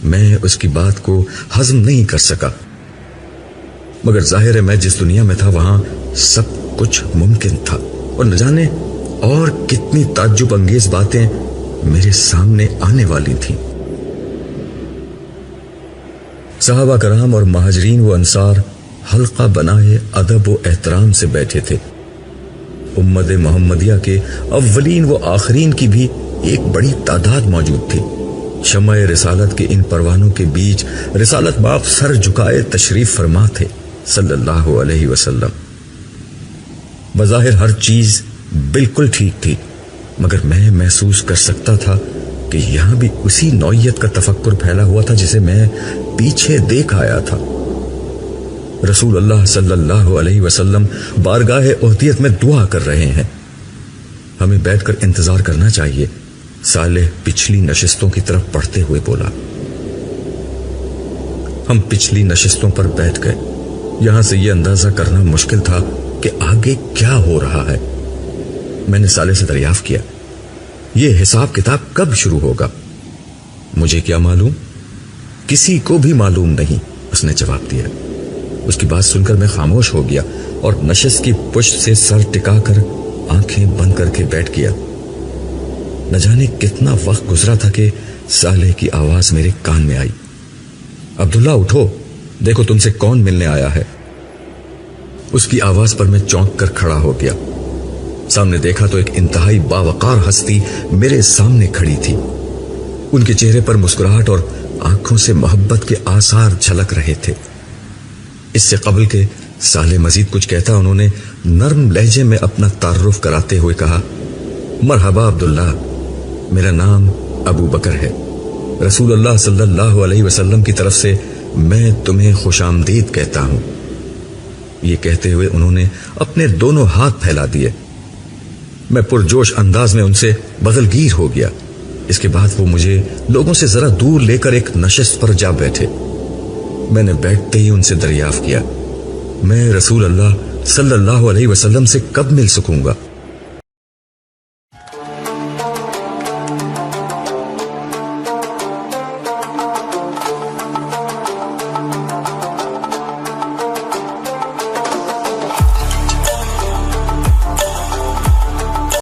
میں اس کی بات کو ہضم نہیں کر سکا، مگر ظاہر ہے میں جس دنیا میں تھا وہاں سب کچھ ممکن تھا، اور نہ جانے اور کتنی تعجب انگیز باتیں میرے سامنے آنے والی تھیں۔ صحابہ کرام اور مہاجرین و انصار حلقہ بنائے ادب و احترام سے بیٹھے تھے۔ امت محمدیہ کے اولین و آخرین کی بھی ایک بڑی تعداد موجود تھی۔ شمع رسالت کے ان پروانوں کے بیچ رسالت باپ سر جھکائے تشریف فرما تھے صلی اللہ علیہ وسلم۔ بظاہر ہر چیز بالکل ٹھیک تھی، مگر میں محسوس کر سکتا تھا کہ یہاں بھی اسی نوعیت کا تفکر پھیلا ہوا تھا جسے میں پیچھے دیکھ آیا تھا۔ رسول اللہ صلی اللہ علیہ وسلم بارگاہ احدیت میں دعا کر رہے ہیں، ہمیں بیٹھ کر انتظار کرنا چاہیے۔ صالح پچھلی نشستوں کی طرف بڑھتے ہوئے بولا۔ ہم پچھلی نشستوں پر بیٹھ گئے۔ یہاں سے یہ اندازہ کرنا مشکل تھا کہ آگے کیا ہو رہا ہے۔ میں نے صالح سے دریافت کیا، یہ حساب کتاب کب شروع ہوگا؟ مجھے کیا معلوم، کسی کو بھی معلوم نہیں، اس نے جواب دیا۔ اس کی بات سن کر میں خاموش ہو گیا اور نشست کی پشت سے سر ٹکا کر آنکھیں بند کر کے بیٹھ گیا۔ نہ جانے کتنا وقت گزرا تھا کہ صالح کی آواز میرے کان میں آئی، عبداللہ اٹھو، دیکھو تم سے کون ملنے آیا ہے۔ اس کی آواز پر میں چونک کر کھڑا ہو گیا۔ سامنے دیکھا تو ایک انتہائی باوقار ہستی میرے سامنے کھڑی تھی۔ ان کے چہرے پر مسکراہٹ اور آنکھوں سے محبت کے آثار جھلک رہے تھے۔ اس سے قبل کہ صالح مزید کچھ کہتا، انہوں نے نرم لہجے میں اپنا تعارف کراتے ہوئے کہا، مرحبا عبداللہ، میرا نام ابو بکر ہے۔ رسول اللہ صلی اللہ علیہ وسلم کی طرف سے میں تمہیں خوش آمدید کہتا ہوں۔ یہ کہتے ہوئے انہوں نے اپنے دونوں ہاتھ پھیلا دیے۔ میں پرجوش انداز میں ان سے بغلگیر ہو گیا۔ اس کے بعد وہ مجھے لوگوں سے ذرا دور لے کر ایک نشست پر جا بیٹھے۔ میں نے بیٹھتے ہی ان سے دریافت کیا، میں رسول اللہ صلی اللہ علیہ وسلم سے کب مل سکوں گا؟